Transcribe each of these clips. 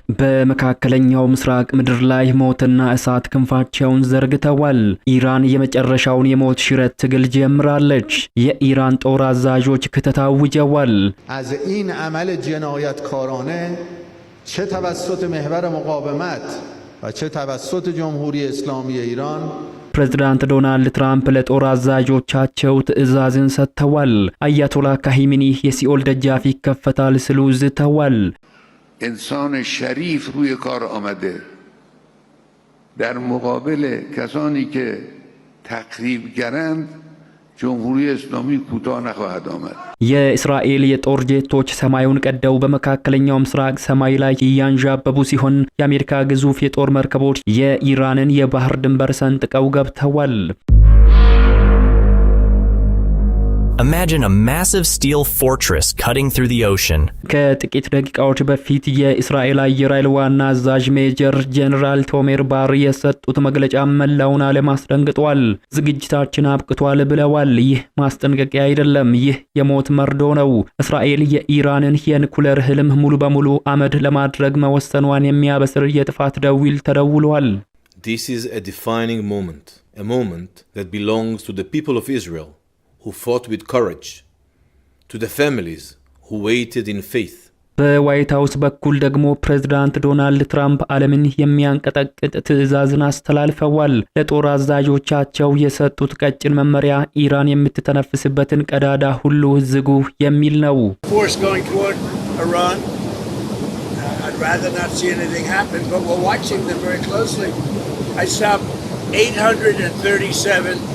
በመካከለኛው ምስራቅ ምድር ላይ ሞትና እሳት ክንፋቸውን ዘርግተዋል። ኢራን የመጨረሻውን የሞት ሽረት ትግል ጀምራለች። የኢራን ጦር አዛዦች ክተት አውጀዋል። از این عمل جنایتکارانه چه توسط محور مقاومت و چه توسط جمهوری اسلامی ایران ፕሬዝዳንት ዶናልድ ትራምፕ ለጦር አዛዦቻቸው ትዕዛዝን ሰጥተዋል። አያቶላ ካሂሚኒ የሲኦል ደጃፍ ይከፈታል ሲሉ ዝተዋል። انسان شریف روی کار آمده در مقابل کسانی که تخریبگرند جمهوری اسلامی کوتاه نخواهد آمد. የእስራኤል የጦር ጄቶች ሰማዩን ቀደው በመካከለኛው ምስራቅ ሰማይ ላይ ያንዣበቡ ሲሆን የአሜሪካ ግዙፍ የጦር መርከቦች የኢራንን የባህር ድንበር ሰንጥቀው ገብተዋል። Imagine a massive steel fortress cutting through the ocean. ከጥቂት ደቂቃዎች በፊት የእስራኤል አየር ኃይል ዋና አዛዥ ሜጀር ጀነራል ቶሜር ባር የሰጡት መግለጫ መላውን ዓለም አስደንግጧል። ዝግጅታችን አብቅቷል ብለዋል። ይህ ማስጠንቀቂያ አይደለም፣ ይህ የሞት መርዶ ነው። እስራኤል የኢራንን የኒኩሌር ህልም ሙሉ በሙሉ አመድ ለማድረግ መወሰኗን የሚያበስር የጥፋት ደውል ተደውሏል። This is a defining moment, a moment that belongs to the people of Israel, who fought with courage, to the families who waited in faith. በዋይት ሃውስ በኩል ደግሞ ፕሬዝዳንት ዶናልድ ትራምፕ ዓለምን የሚያንቀጠቅጥ ትዕዛዝን አስተላልፈዋል። ለጦር አዛዦቻቸው የሰጡት ቀጭን መመሪያ ኢራን የምትተነፍስበትን ቀዳዳ ሁሉ ዝጉ የሚል ነው። I'd rather not see anything happen, but we're watching them very closely. I stopped 837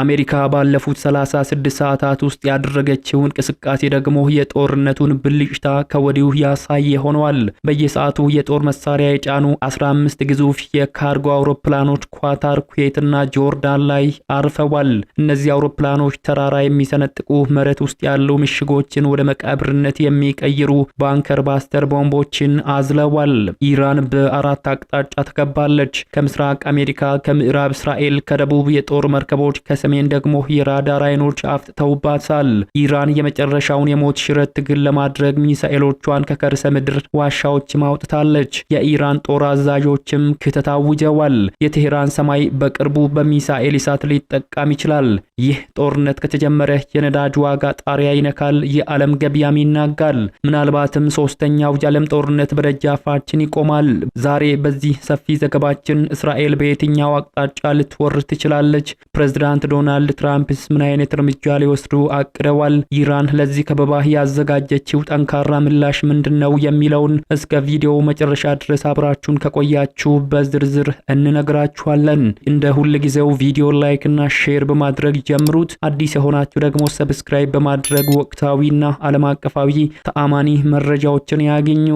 አሜሪካ ባለፉት 36 ሰዓታት ውስጥ ያደረገችው እንቅስቃሴ ደግሞ የጦርነቱን ብልጭታ ከወዲሁ ያሳየ ሆኗል። በየሰዓቱ የጦር መሳሪያ የጫኑ 15 ግዙፍ የካርጎ አውሮፕላኖች ኳታር፣ ኩዌትና ጆርዳን ላይ አርፈዋል። እነዚህ አውሮፕላኖች ተራራ የሚሰነጥቁ መሬት ውስጥ ያሉ ምሽጎችን ወደ መቃብርነት የሚቀይሩ ባንከር ባስተር ቦምቦችን አዝለዋል። ኢራን በአራት አቅጣጫ ተከባለች። ከምስራቅ አሜሪካ፣ ከምዕራብ እስራኤል፣ ከደቡብ የጦር መርከቦች፣ ከሰሜን ደግሞ የራዳር አይኖች አፍጥተውባታል። ኢራን የመጨረሻውን የሞት ሽረት ትግል ለማድረግ ሚሳኤሎቿን ከከርሰ ምድር ዋሻዎች ማውጥታለች። የኢራን ጦር አዛዦችም ክተት አውጀዋል። የቴህራን ሰማይ በቅርቡ በሚሳኤል እሳት ሊጠቃም ይችላል። ይህ ጦርነት ከተጀመረ የነዳጅ ዋጋ ጣሪያ ይነካል፣ የዓለም ገበያም ይናጋል። ምናልባትም ሶስተኛው የዓለም ጦርነት በደጃፋችን ይቆማል። ዛሬ በዚህ ሰፊ ዘገባችን እስራኤል በየትኛው አቅጣጫ ልትወር ትችላለች? ፕሬዝዳንት ዶናልድ ትራምፕስ ምን አይነት እርምጃ ሊወስዱ አቅደዋል? ኢራን ለዚህ ከበባ ያዘጋጀችው ጠንካራ ምላሽ ምንድነው የሚለውን እስከ ቪዲዮ መጨረሻ ድረስ አብራችሁን ከቆያችሁ በዝርዝር እንነግራችኋለን። እንደ ሁሉ ጊዜው ቪዲዮ ላይክ እና ሼር በማድረግ ጀምሩት። አዲስ የሆናችሁ ደግሞ ሰብስክራይብ በማድረግ ወቅታዊና ዓለም አቀፋዊ ተአማኒ መረጃዎችን ያገኙ።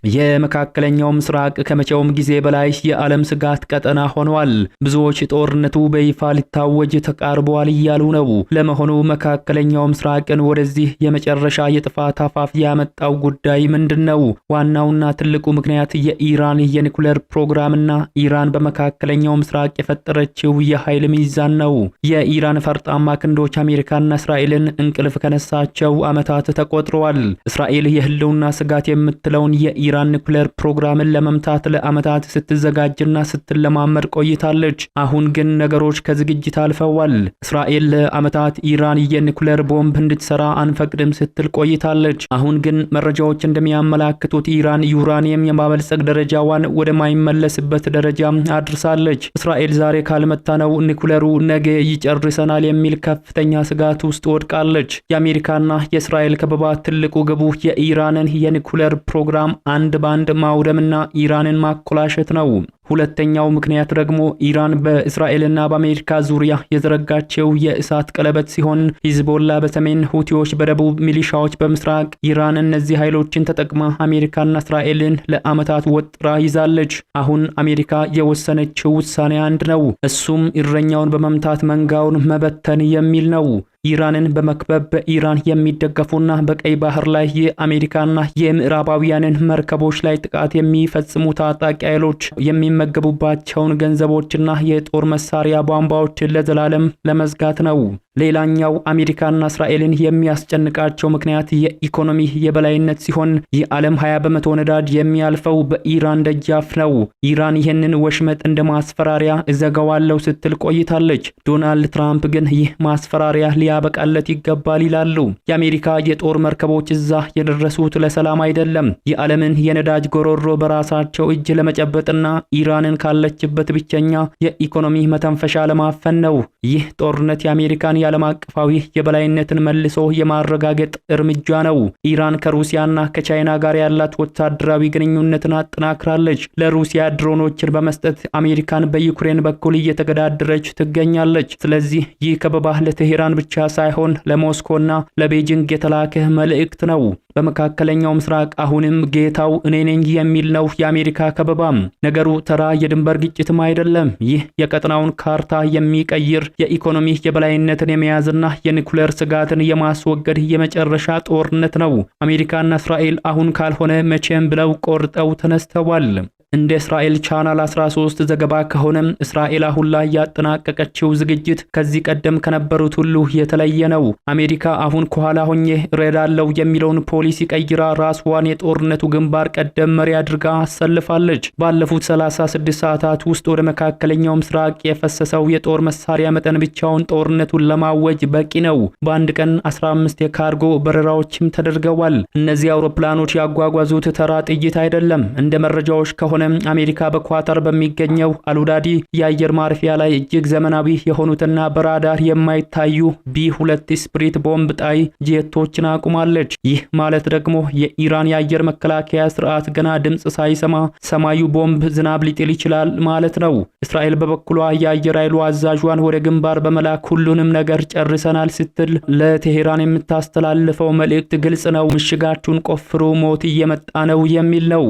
የመካከለኛው ምስራቅ ከመቼውም ጊዜ በላይ የዓለም ስጋት ቀጠና ሆኗል። ብዙዎች ጦርነቱ በይፋ ሊታወጅ ተቃርቧል እያሉ ነው። ለመሆኑ መካከለኛው ምስራቅን ወደዚህ የመጨረሻ የጥፋት አፋፍ ያመጣው ጉዳይ ምንድነው? ዋናውና ትልቁ ምክንያት የኢራን የኒኩሌር ፕሮግራምና ኢራን በመካከለኛው ምስራቅ የፈጠረችው የኃይል ሚዛን ነው። የኢራን ፈርጣማ ክንዶች አሜሪካና እስራኤልን እንቅልፍ ከነሳቸው ዓመታት ተቆጥረዋል። እስራኤል የህልውና ስጋት የምትለውን ኢራን ኒኩሌር ፕሮግራምን ለመምታት ለዓመታት ስትዘጋጅና ስትለማመድ ቆይታለች። አሁን ግን ነገሮች ከዝግጅት አልፈዋል። እስራኤል ለዓመታት ኢራን የኒኩሌር ቦምብ እንድትሰራ አንፈቅድም ስትል ቆይታለች። አሁን ግን መረጃዎች እንደሚያመላክቱት ኢራን ዩራኒየም የማበልጸግ ደረጃዋን ወደ ማይመለስበት ደረጃ አድርሳለች። እስራኤል ዛሬ ካልመታነው ኒኩሌሩ ነገ ይጨርሰናል የሚል ከፍተኛ ስጋት ውስጥ ወድቃለች። የአሜሪካና የእስራኤል ከበባ ትልቁ ግቡ የኢራንን የኒኩሌር ፕሮግራም አንድ ባንድ ማውደምና ኢራንን ማኮላሸት ነው። ሁለተኛው ምክንያት ደግሞ ኢራን በእስራኤልና በአሜሪካ ዙሪያ የዘረጋቸው የእሳት ቀለበት ሲሆን ሂዝቦላ በሰሜን፣ ሁቲዎች በደቡብ፣ ሚሊሻዎች በምስራቅ። ኢራን እነዚህ ኃይሎችን ተጠቅማ አሜሪካና እስራኤልን ለዓመታት ወጥራ ይዛለች። አሁን አሜሪካ የወሰነችው ውሳኔ አንድ ነው። እሱም እረኛውን በመምታት መንጋውን መበተን የሚል ነው። ኢራንን በመክበብ በኢራን የሚደገፉና በቀይ ባህር ላይ የአሜሪካና የምዕራባውያንን መርከቦች ላይ ጥቃት የሚፈጽሙ ታጣቂ ኃይሎች የሚመገቡባቸውን ገንዘቦችና የጦር መሳሪያ ቧንቧዎችን ለዘላለም ለመዝጋት ነው። ሌላኛው አሜሪካና እስራኤልን የሚያስጨንቃቸው ምክንያት የኢኮኖሚ የበላይነት ሲሆን የዓለም 20% ነዳጅ የሚያልፈው በኢራን ደጃፍ ነው። ኢራን ይህንን ወሽመጥ እንደ ማስፈራሪያ እዘጋዋለሁ ስትል ቆይታለች። ዶናልድ ትራምፕ ግን ይህ ማስፈራሪያ ሊያበቃለት ይገባል ይላሉ። የአሜሪካ የጦር መርከቦች እዛ የደረሱት ለሰላም አይደለም፣ የዓለምን የነዳጅ ጎሮሮ በራሳቸው እጅ ለመጨበጥና ኢራንን ካለችበት ብቸኛ የኢኮኖሚ መተንፈሻ ለማፈን ነው። ይህ ጦርነት የአሜሪካን የዓለም አቀፋዊ የበላይነትን መልሶ የማረጋገጥ እርምጃ ነው። ኢራን ከሩሲያና ከቻይና ጋር ያላት ወታደራዊ ግንኙነትን አጠናክራለች። ለሩሲያ ድሮኖችን በመስጠት አሜሪካን በዩክሬን በኩል እየተገዳደረች ትገኛለች። ስለዚህ ይህ ከበባ ለቴሄራን ብቻ ሳይሆን ለሞስኮና ለቤጂንግ የተላከ መልእክት ነው። በመካከለኛው ምስራቅ አሁንም ጌታው እኔ ነኝ የሚል ነው የአሜሪካ ከበባም። ነገሩ ተራ የድንበር ግጭትም አይደለም። ይህ የቀጠናውን ካርታ የሚቀይር የኢኮኖሚ የበላይነትን የመያዝና የኒኩሌር ስጋትን የማስወገድ የመጨረሻ ጦርነት ነው። አሜሪካና እስራኤል አሁን ካልሆነ መቼም ብለው ቆርጠው ተነስተዋል። እንደ እስራኤል ቻናል 13 ዘገባ ከሆነ እስራኤል አሁን ላይ ያጠናቀቀችው ዝግጅት ከዚህ ቀደም ከነበሩት ሁሉ የተለየ ነው። አሜሪካ አሁን ከኋላ ሆኜ እረዳለሁ የሚለውን ፖሊሲ ቀይራ ራስዋን የጦርነቱ ግንባር ቀደም መሪ አድርጋ አሰልፋለች። ባለፉት 36 ሰዓታት ውስጥ ወደ መካከለኛው ምስራቅ የፈሰሰው የጦር መሳሪያ መጠን ብቻውን ጦርነቱን ለማወጅ በቂ ነው። በአንድ ቀን 15 የካርጎ በረራዎችም ተደርገዋል። እነዚህ አውሮፕላኖች ያጓጓዙት ተራ ጥይት አይደለም። እንደ መረጃዎች ከሆነ አሜሪካ በኳታር በሚገኘው አልኡዳዲ የአየር ማረፊያ ላይ እጅግ ዘመናዊ የሆኑትና በራዳር የማይታዩ ቢ2 ስፕሪት ቦምብ ጣይ ጄቶችን አቁማለች። ይህ ማለት ደግሞ የኢራን የአየር መከላከያ ስርዓት ገና ድምጽ ሳይሰማ ሰማዩ ቦምብ ዝናብ ሊጥል ይችላል ማለት ነው። እስራኤል በበኩሏ የአየር ኃይሉ አዛዧን ወደ ግንባር በመላክ ሁሉንም ነገር ጨርሰናል ስትል ለቴሄራን የምታስተላልፈው መልእክት ግልጽ ነው። ምሽጋችሁን ቆፍሩ፣ ሞት እየመጣ ነው የሚል ነው።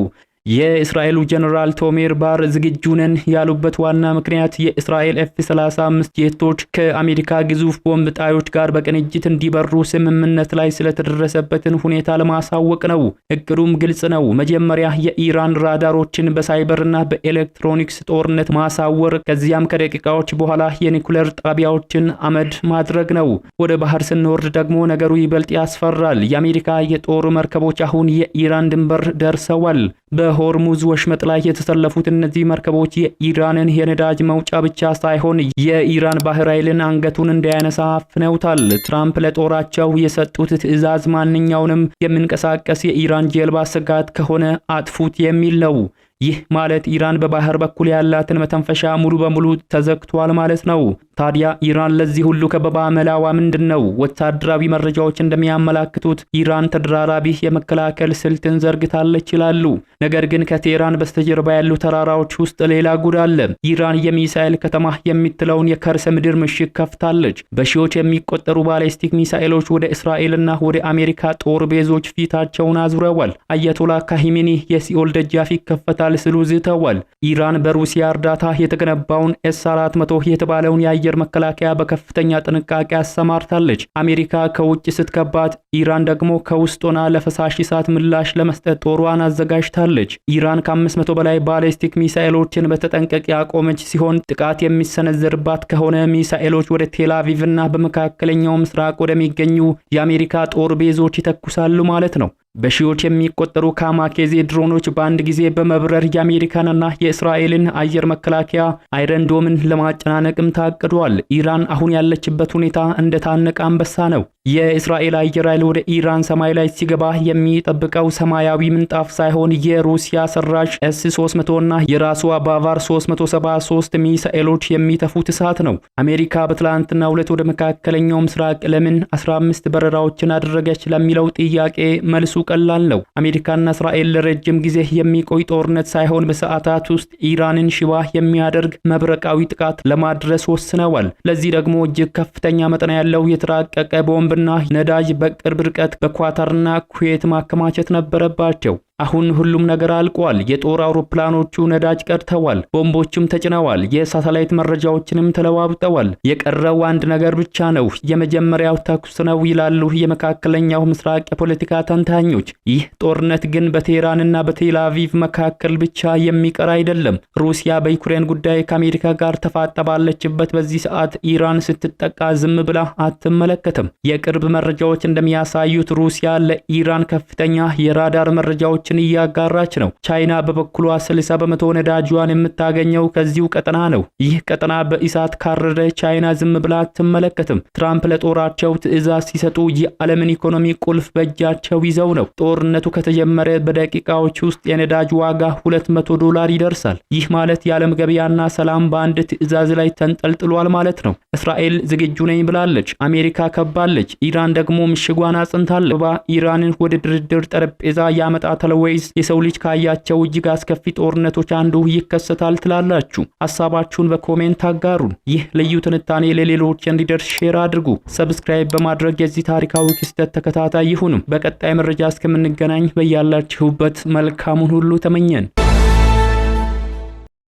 የእስራኤሉ ጀነራል ቶሜር ባር ዝግጁ ነን ያሉበት ዋና ምክንያት የእስራኤል F-35 ጄቶች ከአሜሪካ ግዙፍ ቦምብ ጣዮች ጋር በቅንጅት እንዲበሩ ስምምነት ላይ ስለተደረሰበትን ሁኔታ ለማሳወቅ ነው። እቅዱም ግልጽ ነው። መጀመሪያ የኢራን ራዳሮችን በሳይበርና በኤሌክትሮኒክስ ጦርነት ማሳወር፣ ከዚያም ከደቂቃዎች በኋላ የኒኩሌር ጣቢያዎችን አመድ ማድረግ ነው። ወደ ባህር ስንወርድ ደግሞ ነገሩ ይበልጥ ያስፈራል። የአሜሪካ የጦር መርከቦች አሁን የኢራን ድንበር ደርሰዋል። በሆርሙዝ ወሽመጥ ላይ የተሰለፉት እነዚህ መርከቦች የኢራንን የነዳጅ መውጫ ብቻ ሳይሆን የኢራን ባህር ኃይልን አንገቱን እንዳያነሳ አፍነውታል። ትራምፕ ለጦራቸው የሰጡት ትዕዛዝ ማንኛውንም የሚንቀሳቀስ የኢራን ጀልባ ስጋት ከሆነ አጥፉት የሚል ነው። ይህ ማለት ኢራን በባህር በኩል ያላትን መተንፈሻ ሙሉ በሙሉ ተዘግቷል ማለት ነው። ታዲያ ኢራን ለዚህ ሁሉ ከበባ መላዋ ምንድነው? ወታደራዊ መረጃዎች እንደሚያመላክቱት ኢራን ተደራራቢ የመከላከል ስልትን ዘርግታለች ይላሉ። ነገር ግን ከቴህራን በስተጀርባ ያሉ ተራራዎች ውስጥ ሌላ ጉድ አለ። ኢራን የሚሳኤል ከተማ የምትለውን የከርሰ ምድር ምሽግ ከፍታለች። በሺዎች የሚቆጠሩ ባሊስቲክ ሚሳኤሎች ወደ እስራኤልና ወደ አሜሪካ ጦር ቤዞች ፊታቸውን አዙረዋል። አያቶላ ካሂሜኒ የሲኦል ደጃፍ ይከፈታል ሲሉ ዝተዋል። ኢራን በሩሲያ እርዳታ የተገነባውን S-400 የተባለውን የአየር መከላከያ በከፍተኛ ጥንቃቄ አሰማርታለች። አሜሪካ ከውጭ ስትከባት፣ ኢራን ደግሞ ከውስጥ ሆና ለፈሳሽ እሳት ምላሽ ለመስጠት ጦሯን አዘጋጅታለች። ኢራን ከ500 በላይ ባሊስቲክ ሚሳኤሎችን በተጠንቀቅ ያቆመች ሲሆን ጥቃት የሚሰነዘርባት ከሆነ ሚሳኤሎች ወደ ቴል አቪቭና በመካከለኛው ምስራቅ ወደሚገኙ የአሜሪካ ጦር ቤዞች ይተኩሳሉ ማለት ነው። በሺዎች የሚቆጠሩ ካማኬዜ ድሮኖች በአንድ ጊዜ በመብረር የአሜሪካንና የእስራኤልን አየር መከላከያ አይረን ዶምን ለማጨናነቅም ታቅዷል። ኢራን አሁን ያለችበት ሁኔታ እንደታነቀ አንበሳ ነው። የእስራኤል አየር ኃይል ወደ ኢራን ሰማይ ላይ ሲገባ የሚጠብቀው ሰማያዊ ምንጣፍ ሳይሆን የሩሲያ ሰራሽ S-300 እና የራሷ ባቫር 373 ሚሳኤሎች የሚተፉት እሳት ነው። አሜሪካ በትላንትናው ዕለት ወደ መካከለኛው ምስራቅ ለምን 15 በረራዎችን አደረገች ለሚለው ጥያቄ መልሱ ቀላል ነው። አሜሪካና እስራኤል ለረጅም ጊዜ የሚቆይ ጦርነት ሳይሆን በሰዓታት ውስጥ ኢራንን ሽባ የሚያደርግ መብረቃዊ ጥቃት ለማድረስ ወስነዋል። ለዚህ ደግሞ እጅግ ከፍተኛ መጠን ያለው የተራቀቀ ቦምብና ነዳጅ በቅርብ ርቀት በኳታርና ኩዌት ማከማቸት ነበረባቸው። አሁን ሁሉም ነገር አልቋል። የጦር አውሮፕላኖቹ ነዳጅ ቀድተዋል፣ ቦምቦችም ተጭነዋል፣ የሳተላይት መረጃዎችንም ተለዋውጠዋል። የቀረው አንድ ነገር ብቻ ነው፣ የመጀመሪያው ተኩስ ነው ይላሉ የመካከለኛው ምስራቅ የፖለቲካ ተንታኞች። ይህ ጦርነት ግን በቴህራንና በቴል አቪቭ መካከል ብቻ የሚቀር አይደለም። ሩሲያ በዩክሬን ጉዳይ ከአሜሪካ ጋር ተፋጣ ባለችበት በዚህ ሰዓት ኢራን ስትጠቃ ዝም ብላ አትመለከትም። የቅርብ መረጃዎች እንደሚያሳዩት ሩሲያ ለኢራን ከፍተኛ የራዳር መረጃዎችን እያጋራች ነው። ቻይና በበኩሏ 60% ነዳጇን የምታገኘው ከዚሁ ቀጠና ነው። ይህ ቀጠና በእሳት ካረደ ቻይና ዝም ብላ አትመለከትም። ትራምፕ ለጦራቸው ትዕዛዝ ሲሰጡ የዓለምን ኢኮኖሚ ቁልፍ በእጃቸው ይዘው ነው። ጦርነቱ ከተጀመረ በደቂቃዎች ውስጥ የነዳጅ ዋጋ $200 ይደርሳል። ይህ ማለት የዓለም ገበያና ሰላም በአንድ ትዕዛዝ ላይ ተንጠልጥሏል ማለት ነው። እስራኤል ዝግጁ ነኝ ብላለች። አሜሪካ ከባለች። ኢራን ደግሞ ምሽጓን አጽንታለች። ኢራንን ወደ ድርድር ጠረጴዛ ያመጣታል ወይስ የሰው ልጅ ካያቸው እጅግ አስከፊ ጦርነቶች አንዱ ይከሰታል ትላላችሁ? ሐሳባችሁን በኮሜንት አጋሩን። ይህ ልዩ ትንታኔ ለሌሎች እንዲደርስ ሼር አድርጉ። ሰብስክራይብ በማድረግ የዚህ ታሪካዊ ክስተት ተከታታይ ይሁኑ። በቀጣይ መረጃ እስከምንገናኝ በያላችሁበት መልካሙን ሁሉ ተመኘን።